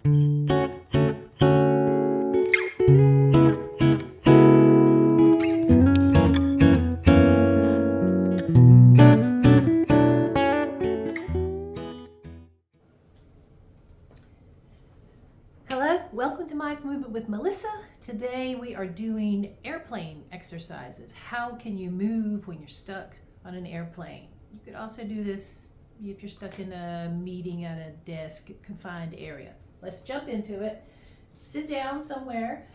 Hello, welcome to Mindful Movement with Melissa. Today we are doing airplane exercises. How can you move when you're stuck on an airplane? You could also do this if you're stuck in a meeting at a desk, confined area. Let's jump into it. Sit down somewhere.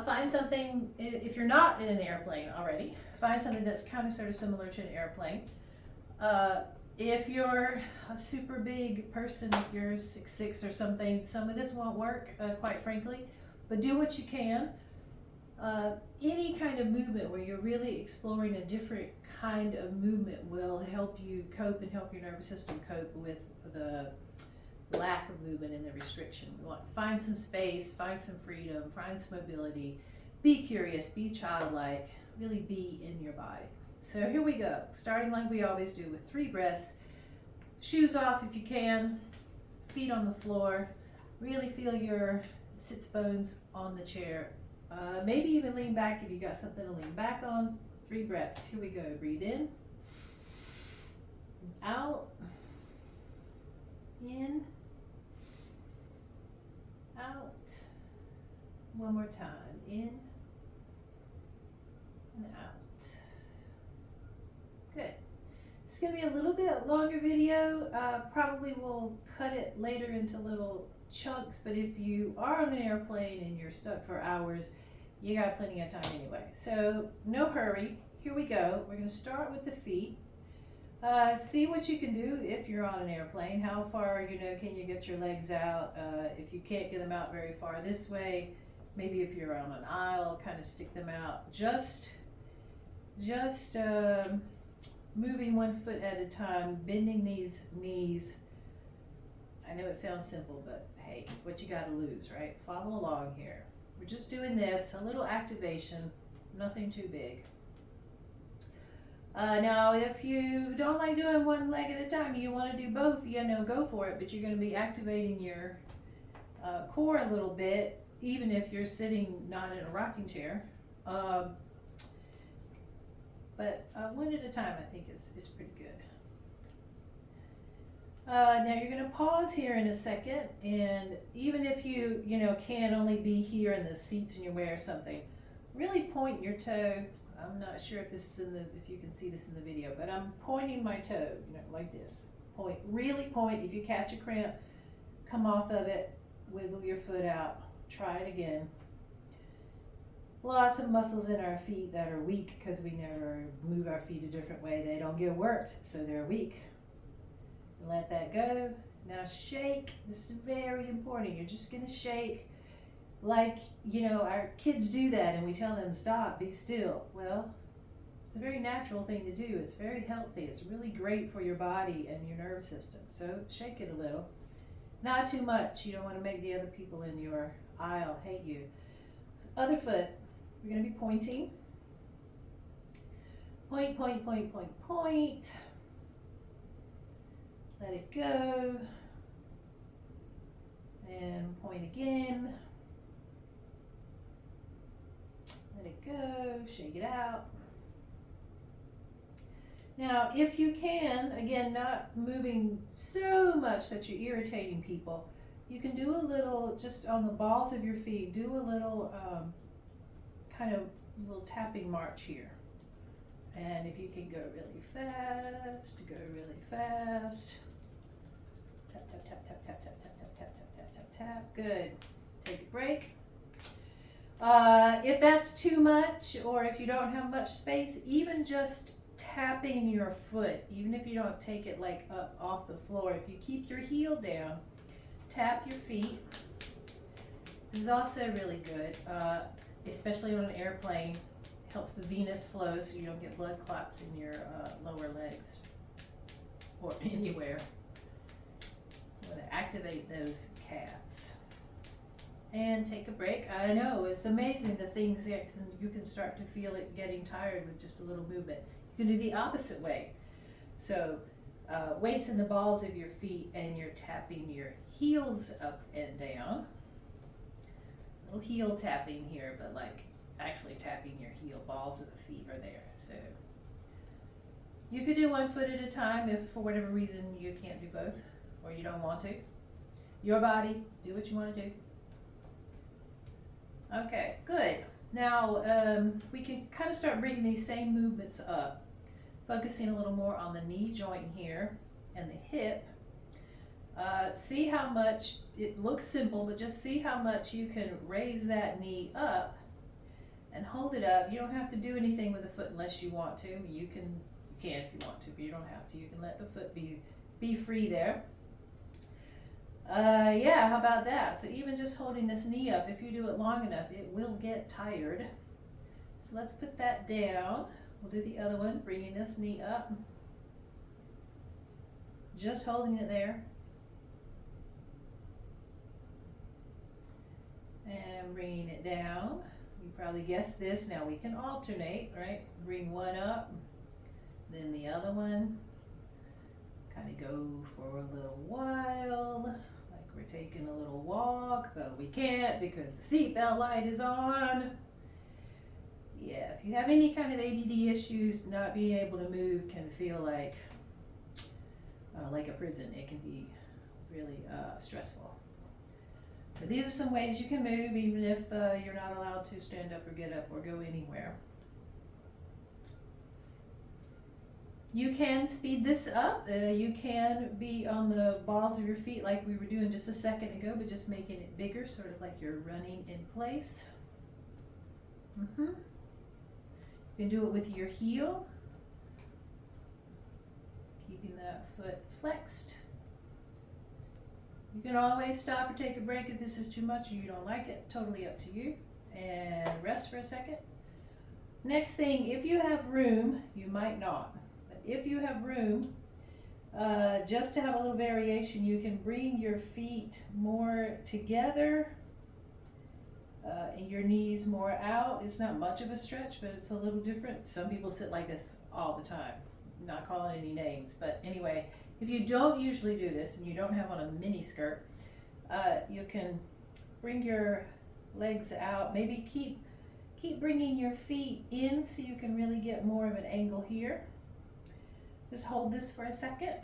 Find something, if you're not in an airplane already, find something that's kind of sort of similar to an airplane. If you're a super big person, if you're 6'6" or something, some of this won't work, quite frankly, but do what you can. Any kind of movement where you're really exploring a different kind of movement will help you cope and help your nervous system cope with the lack of movement and the restriction. You want to find some space, find some freedom, find some mobility, be curious, be childlike, really be in your body. So here we go, starting like we always do with 3 breaths. Shoes off if you can, feet on the floor. Really feel your sits bones on the chair. Maybe even lean back if you got something to lean back on. 3 breaths. Here we go. Breathe in, out, in, out. One more time. In and out. Good. It's going to be a little bit longer video. Probably will cut it later into little chunks, but if you are on an airplane and you're stuck for hours, you got plenty of time anyway. So no hurry. Here we go. We're going to start with the feet. See what you can do if you're on an airplane. How far, can you get your legs out? If you can't get them out very far this way, maybe if you're on an aisle, kind of stick them out. Just moving one foot at a time, bending these knees. I know it sounds simple, but hey, what you got to lose, right? Follow along here. We're just doing this, a little activation, nothing too big. Now, if you don't like doing one leg at a time, you want to do both, go for it, but you're going to be activating your core a little bit, even if you're sitting not in a rocking chair. But one at a time, I think, is pretty good. Now you're going to pause here in a second, and even if you can only be here in the seats and you wear something, really point your toe. I'm not sure if you can see this in the video, but I'm pointing my toe, like this. Really point. If you catch a cramp, come off of it, wiggle your foot out, try it again. Lots of muscles in our feet that are weak because we never move our feet a different way. They don't get worked, so they're weak. Let that go. Now shake. This is very important. You're just going to shake like, our kids do that and we tell them stop, be still. Well, it's a very natural thing to do. It's very healthy. It's really great for your body and your nervous system. So shake it a little. Not too much. You don't want to make the other people in your aisle hate you. So other foot. We're going to be pointing. Point, point, point, point, point. Let it go. And point again. Let it go. Shake it out. Now, if you can, again, not moving so much that you're irritating people, you can do a little, just on the balls of your feet, do a little kind of little tapping march here. And if you can go really fast, go really fast. Tap, tap, tap, tap, tap, tap, tap, tap, tap, tap, tap, tap, tap. Good. Take a break. If that's too much, or if you don't have much space, even just tapping your foot, even if you don't take it like up off the floor, if you keep your heel down, tap your feet. This is also really good. Especially on an airplane, helps the venous flow so you don't get blood clots in your lower legs or anywhere. You want to activate those calves. And take a break. I know, it's amazing the things that you can start to feel it getting tired with just a little movement. You can do the opposite way. So weights in the balls of your feet and you're tapping your heels up and down. little heel tapping here, but like actually tapping your heel. Balls of the feet are there. So you could do one foot at a time if for whatever reason you can't do both or you don't want to. Your body, do what you want to do. Okay, good. Now we can kind of start bringing these same movements up, focusing a little more on the knee joint here and the hip. See how much, it looks simple, but just see how much you can raise that knee up and hold it up. You don't have to do anything with the foot unless you want to. You can if you want to, but you don't have to. You can let the foot be free there. Yeah, how about that? So even just holding this knee up, if you do it long enough, it will get tired. So let's put that down. We'll do the other one, bringing this knee up. Just holding it there. And bringing it down. You probably guessed this. Now we can alternate, right? Bring one up, then the other one. Kind of go for a little while, like we're taking a little walk, but we can't because the seatbelt light is on. Yeah, if you have any kind of ADD issues, not being able to move can feel like a prison. It can be really stressful. So these are some ways you can move even if you're not allowed to stand up or get up or go anywhere. You can speed this up. You can be on the balls of your feet like we were doing just a second ago, but just making it bigger, sort of like you're running in place. You can do it with your heel, keeping that foot flexed. You can always stop or take a break if this is too much or you don't like it. Totally up to you. And rest for a second. Next thing, if you have room, you might not. If you have room, just to have a little variation, you can bring your feet more together and your knees more out. It's not much of a stretch, but it's a little different. Some people sit like this all the time. I'm not calling any names, but anyway, if you don't usually do this and you don't have on a mini skirt, you can bring your legs out. Maybe keep bringing your feet in so you can really get more of an angle here. Just hold this for a second.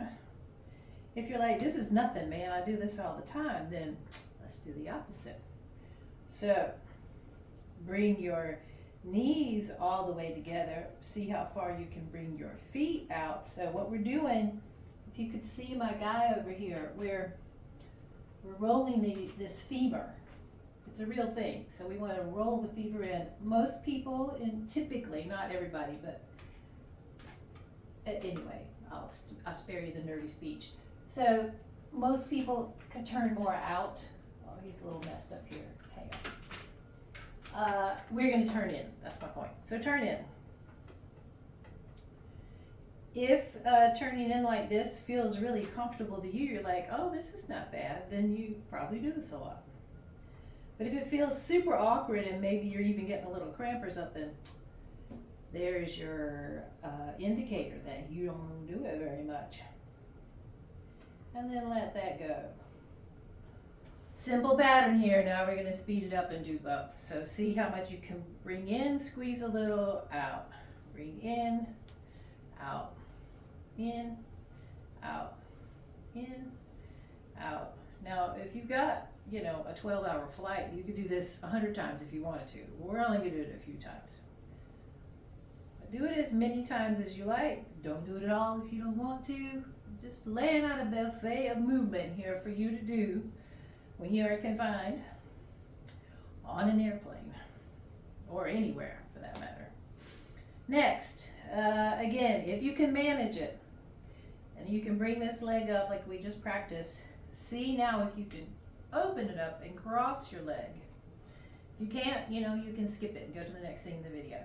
If you're like, this is nothing, man, I do this all the time, then let's do the opposite. So bring your knees all the way together. See how far you can bring your feet out. So what we're doing, if you could see my guy over here, we're rolling this femur. It's a real thing. So we want to roll the femur in. Most people, and typically, not everybody, but anyway, I'll spare you the nerdy speech. So most people can turn more out. Oh, he's a little messed up here. Hang on. We're going to turn in. That's my point. So turn in. If turning in like this feels really comfortable to you, you're like, oh, this is not bad, then you probably do this a lot. But if it feels super awkward and maybe you're even getting a little cramp or something, there's your indicator that you don't do it very much. And then let that go. Simple pattern here. Now we're going to speed it up and do both. So see how much you can bring in, squeeze a little, out. Bring in, out, in, out, in, out. Now if you've got, a 12-hour flight, you could do this 100 times if you wanted to. We're only going to do it a few times. Do it as many times as you like. Don't do it at all if you don't want to. Just laying out a buffet of movement here for you to do when you are confined on an airplane or anywhere for that matter. Next, again, if you can manage it and you can bring this leg up like we just practiced, see now if you can open it up and cross your leg. If you can't, you can skip it and go to the next thing in the video.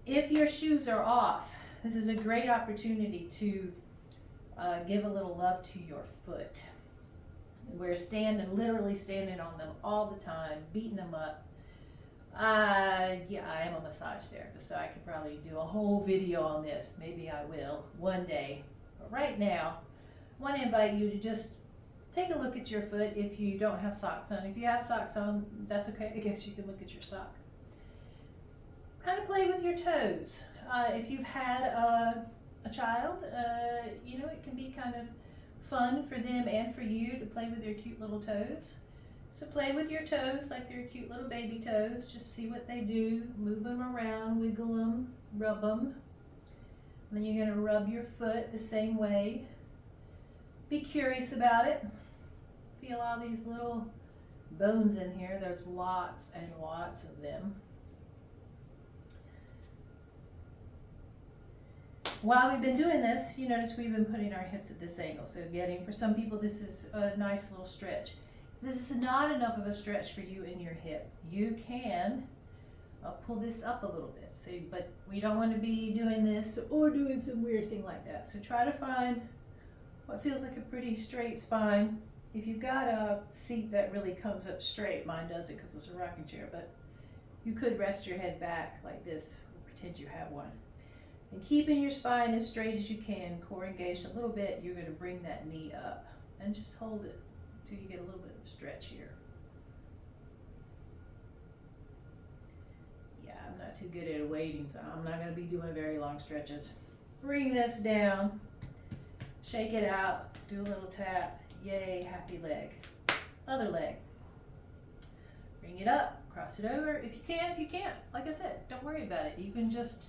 If your shoes are off, this is a great opportunity to give a little love to your foot. We're literally standing on them all the time, beating them up. Yeah, I am a massage therapist, so I could probably do a whole video on this. Maybe I will one day. But right now, I want to invite you to just take a look at your foot if you don't have socks on. If you have socks on, that's okay. I guess you can look at your sock. Kind of play with your toes. If you've had a child, you know, it can be kind of fun for them and for you to play with their cute little toes. So play with your toes like they're cute little baby toes. Just see what they do. Move them around, wiggle them, rub them. And then you're going to rub your foot the same way. Be curious about it. Feel all these little bones in here. There's lots and lots of them. While we've been doing this, you notice we've been putting our hips at this angle. So getting, for some people, this is a nice little stretch. This is not enough of a stretch for you in your hip. You can pull this up a little bit. So, but we don't want to be doing this or doing some weird thing like that. So try to find what feels like a pretty straight spine. If you've got a seat that really comes up straight, mine doesn't because it's a rocking chair, but you could rest your head back like this, pretend you have one. And keeping your spine as straight as you can, core engaged a little bit, you're going to bring that knee up and just hold it until you get a little bit of a stretch here. Yeah, I'm not too good at waiting, so I'm not going to be doing very long stretches. Bring this down, shake it out, do a little tap, yay, happy leg. Other leg. Bring it up, cross it over. If you can, if you can't, like I said, don't worry about it. You can just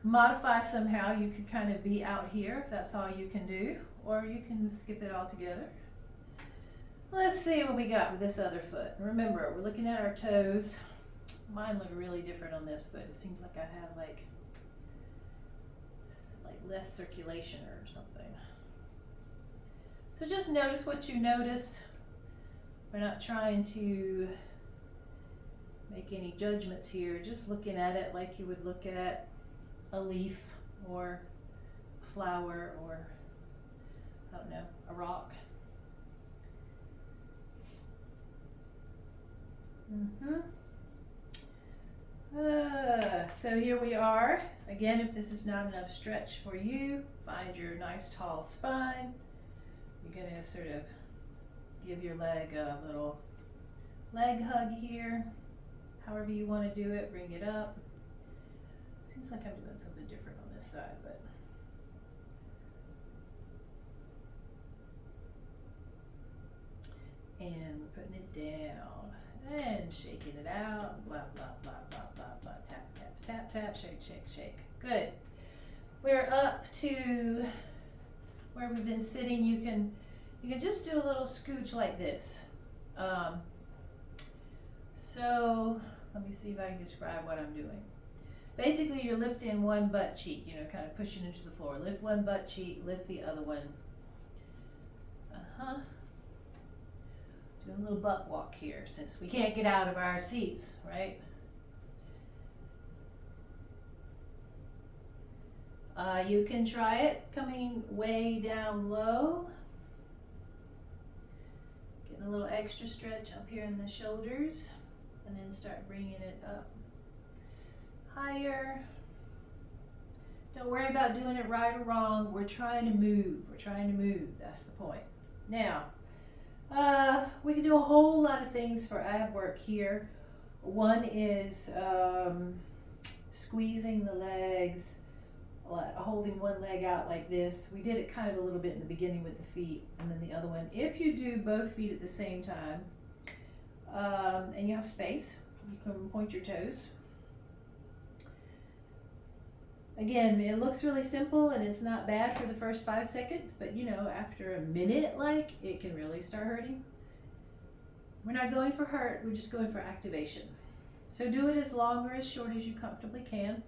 modify somehow. You could kind of be out here if that's all you can do, or you can skip it all together. Let's see what we got with this other foot. Remember, we're looking at our toes. Mine look really different on this foot. It seems like I have like less circulation or something. So just notice what you notice. We're not trying to make any judgments here, just looking at it like you would look at a leaf or a flower or, I don't know, a rock. So here we are. Again, if this is not enough stretch for you, find your nice tall spine. You're going to sort of give your leg a little leg hug here. However you want to do it, bring it up. Seems like I'm doing something different on this side, but and we're putting it down and shaking it out. Blah blah blah blah blah blah. Tap tap tap tap. Shake shake shake. Good. We're up to where we've been sitting. You can just do a little scooch like this. So let me see if I can describe what I'm doing. Basically, you're lifting one butt cheek, you know, kind of pushing into the floor. Lift one butt cheek, lift the other one. Doing a little butt walk here since we can't get out of our seats, right? You can try it coming way down low. Getting a little extra stretch up here in the shoulders, and then start bringing it up higher. Don't worry about doing it right or wrong. We're trying to move. We're trying to move. That's the point. Now, we can do a whole lot of things for ab work here. One is squeezing the legs, holding one leg out like this. We did it kind of a little bit in the beginning with the feet, and then the other one. If you do both feet at the same time, and you have space, you can point your toes. Again, it looks really simple and it's not bad for the first 5 seconds, but you know, after a minute, like, it can really start hurting. We're not going for hurt, we're just going for activation. So do it as long or as short as you comfortably can.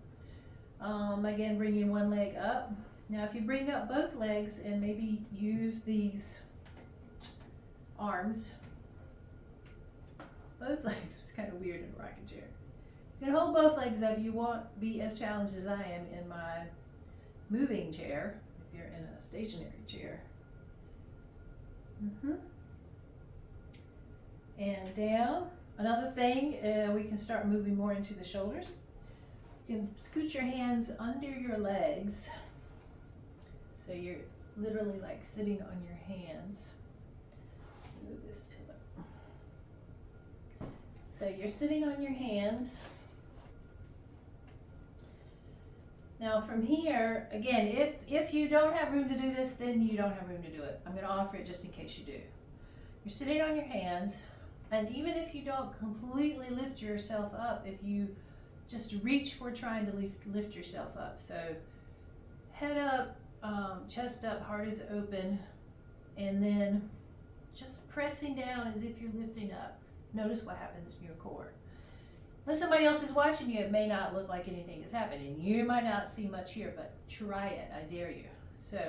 Again, bringing one leg up. Now, if you bring up both legs and maybe use these arms, both legs, it's kind of weird in a rocking chair. You can hold both legs up. You won't be as challenged as I am in my moving chair if you're in a stationary chair. And down. Another thing, we can start moving more into the shoulders. You can scoot your hands under your legs. So you're literally like sitting on your hands. move this pillow. So you're sitting on your hands. Now from here, again, if you don't have room to do this, then you don't have room to do it. I'm going to offer it just in case you do. You're sitting on your hands, and even if you don't completely lift yourself up, if you just reach for trying to lift yourself up. So head up, chest up, heart is open, and then just pressing down as if you're lifting up. Notice what happens in your core. When somebody else is watching you, it may not look like anything is happening. You might not see much here, but try it, I dare you. So,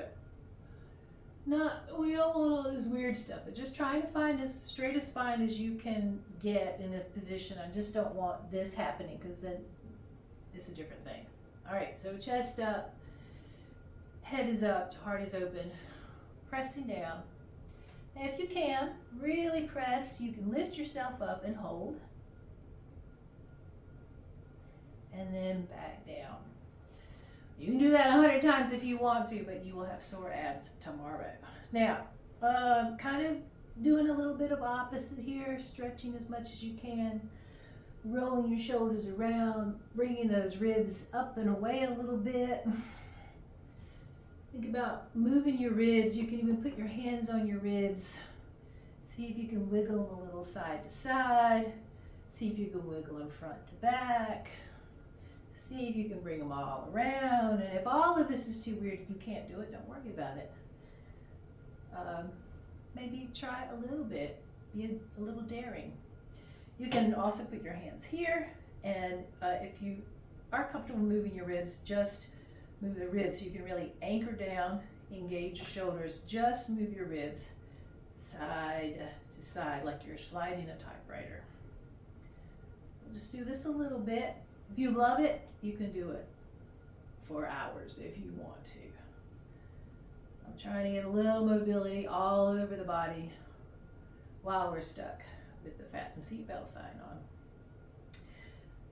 we don't want all this weird stuff, but just trying to find as straight a spine as you can get in this position. I just don't want this happening, because then it's a different thing. All right, so chest up, head is up, heart is open, pressing down. Now if you can, really press, you can lift yourself up and hold. And then back down. You can do that 100 times if you want to, but you will have sore abs tomorrow. Now, kind of doing a little bit of opposite here, stretching as much as you can, rolling your shoulders around, bringing those ribs up and away a little bit. Think about moving your ribs. You can even put your hands on your ribs. See if you can wiggle them a little side to side. See if you can wiggle them front to back. See if you can bring them all around. And if all of this is too weird, if you can't do it, don't worry about it. Maybe try a little bit. Be a little daring. You can also put your hands here. And if you are comfortable moving your ribs, just move the ribs so you can really anchor down, engage your shoulders. Just move your ribs side to side like you're sliding a typewriter. We'll just do this a little bit. If you love it, you can do it for hours if you want to. I'm trying to get a little mobility all over the body while we're stuck with the fasten seatbelt sign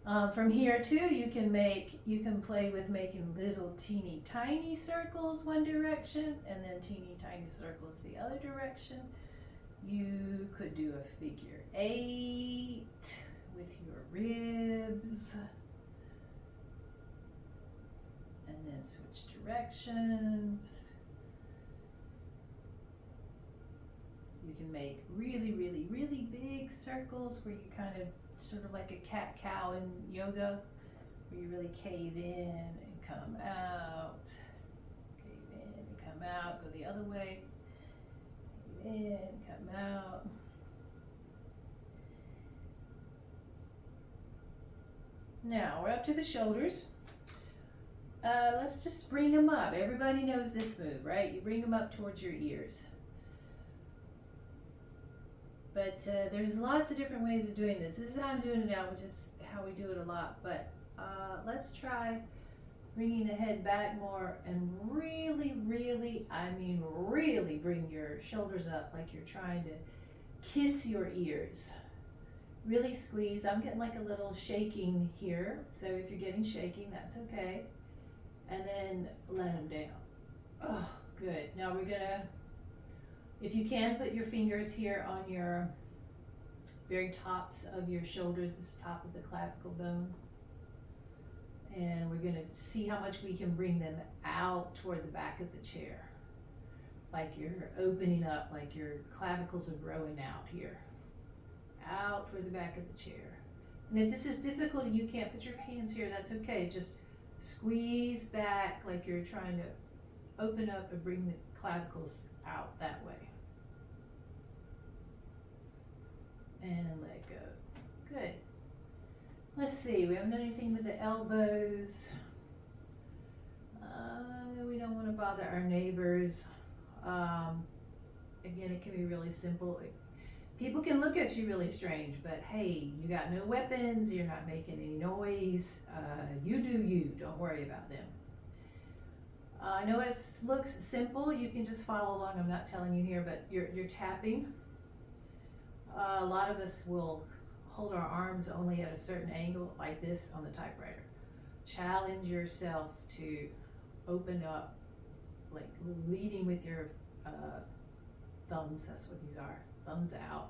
on. From here too, you can play with making little teeny tiny circles one direction and then teeny tiny circles the other direction. You could do a figure 8 with your ribs and then switch directions. You can make really, really, really big circles where you kind of sort of like a cat-cow in yoga, where you really cave in and come out, cave in and come out, go the other way, cave in, come out. Now we're up to the shoulders. Let's just bring them up. Everybody knows this move, right? You bring them up towards your ears. But there's lots of different ways of doing this. This is how I'm doing it now, which is how we do it a lot. But let's try bringing the head back more and really, really, I mean really bring your shoulders up like you're trying to kiss your ears. Really squeeze. I'm getting like a little shaking here. So if you're getting shaking, that's okay. And then let them down. Oh, good. Now we're gonna, if you can, put your fingers here on your very tops of your shoulders, this top of the clavicle bone. And we're gonna see how much we can bring them out toward the back of the chair. Like you're opening up, like your clavicles are growing out here. Out toward the back of the chair. And if this is difficult and you can't put your hands here, that's okay. Just squeeze back like you're trying to open up and bring the clavicles out that way. And let go. Good. Let's see, we haven't done anything with the elbows. We don't want to bother our neighbors. Again, it can be really simple. People can look at you really strange, but hey, you got no weapons, you're not making any noise. You do you, don't worry about them. I know it looks simple, you can just follow along. I'm not telling you here, but you're tapping. A lot of us will hold our arms only at a certain angle, like this on the typewriter. Challenge yourself to open up, like leading with your thumbs, that's what these are. thumbs out,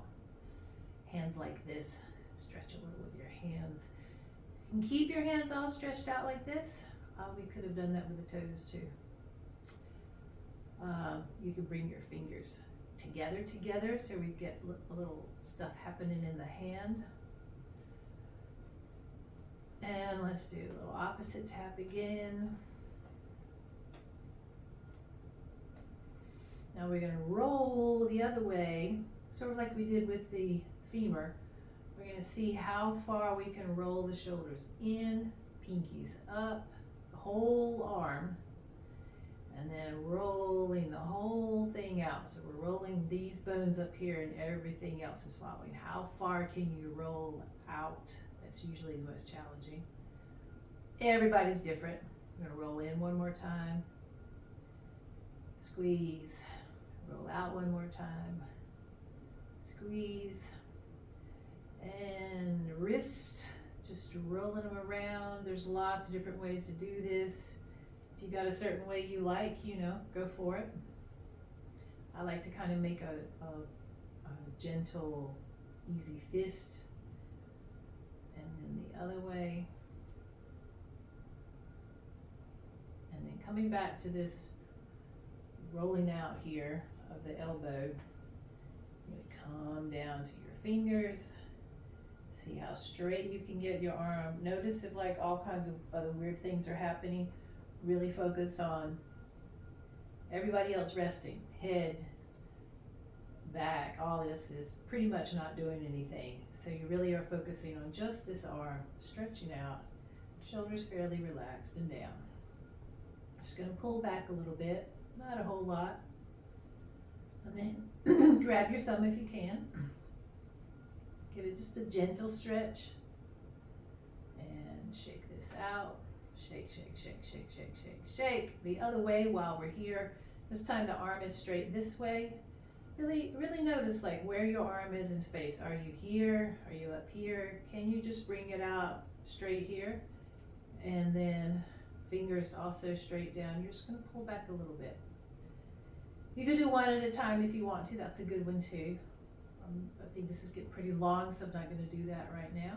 hands like this. Stretch a little with your hands. You can keep your hands all stretched out like this. We could have done that with the toes too. You can bring your fingers together so we get a little stuff happening in the hand. And let's do a little opposite tap again. Now we're going to roll the other way, sort of like we did with the femur. We're going to see how far we can roll the shoulders in, pinkies up, the whole arm, and then rolling the whole thing out. So we're rolling these bones up here and everything else is following. How far can you roll out? That's usually the most challenging. Everybody's different. I'm going to roll in one more time. Squeeze. Roll out one more time. Squeeze. And wrist, just rolling them around. There's lots of different ways to do this. If you got a certain way you like, go for it. I like to kind of make a gentle, easy fist. And then the other way. And then coming back to this rolling out here of the elbow. You're going to come down to your fingers. See how straight you can get your arm. Notice if like all kinds of other weird things are happening. Really focus on everybody else resting. Head, back, all this is pretty much not doing anything. So you really are focusing on just this arm, stretching out, shoulders fairly relaxed and down. Just going to pull back a little bit, not a whole lot. And then grab your thumb if you can. Give it just a gentle stretch. And shake this out. Shake, shake, shake, shake, shake, shake, shake. The other way while we're here. This time the arm is straight this way. Really, really notice like where your arm is in space. Are you here? Are you up here? Can you just bring it out straight here? And then fingers also straight down. You're just going to pull back a little bit. You can do one at a time if you want to. That's a good one too. I think this is getting pretty long, so I'm not going to do that right now.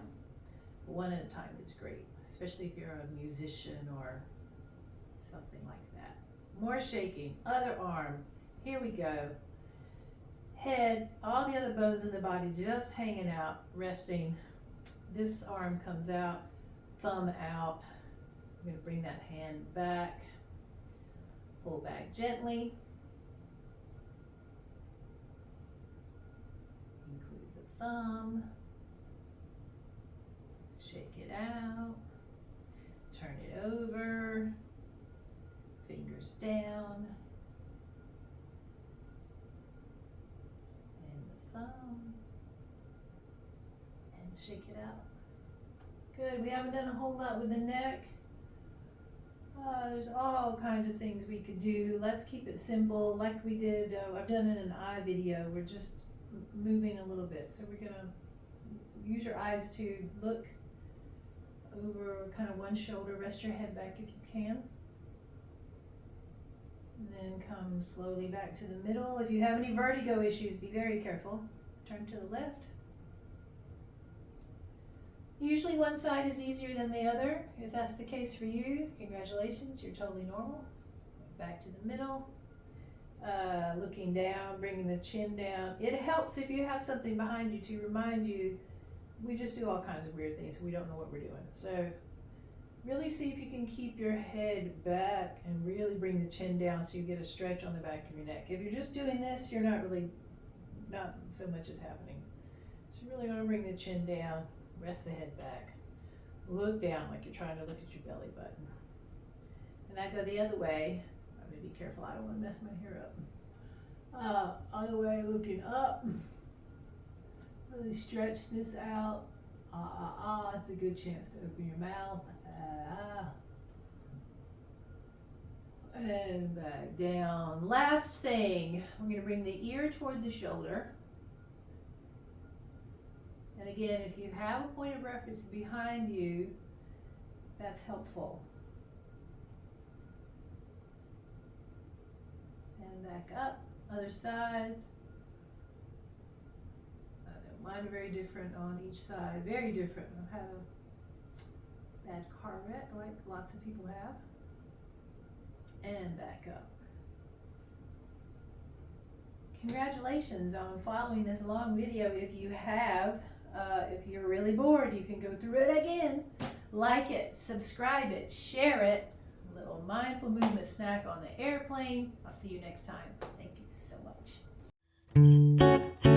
But one at a time is great, especially if you're a musician or something like that. More shaking. Other arm. Here we go. Head, all the other bones in the body just hanging out, resting. This arm comes out, thumb out. I'm going to bring that hand back. Pull back gently. Include the thumb. Shake it out. Turn it over. Fingers down. And the thumb. And shake it out. Good. We haven't done a whole lot with the neck. There's all kinds of things we could do. Let's keep it simple like we did. I've done in an eye video. We're just moving a little bit. So we're going to use your eyes to look over kind of one shoulder. Rest your head back if you can. And then come slowly back to the middle. If you have any vertigo issues, be very careful. Turn to the left. Usually one side is easier than the other. If that's the case for you, congratulations, you're totally normal. Back to the middle. Looking down, bringing the chin down. It helps if you have something behind you to remind you. We just do all kinds of weird things. We don't know what we're doing. So really see if you can keep your head back and really bring the chin down so you get a stretch on the back of your neck. If you're just doing this, you're not so much is happening. So you're really going to bring the chin down. Rest the head back. Look down like you're trying to look at your belly button. And I go the other way. I'm going to be careful. I don't want to mess my hair up. Other way, looking up. Really stretch this out. It's a good chance to open your mouth. And back down. Last thing, we're going to bring the ear toward the shoulder. And again, if you have a point of reference behind you, that's helpful. And back up, other side. Mine are very different on each side, very different. I've had a bad car wreck like lots of people have. And back up. Congratulations on following this long video. If you have, if you're really bored, you can go through it again. Like it, subscribe it, share it. A little mindful movement snack on the airplane. I'll see you next time. Thank you so much.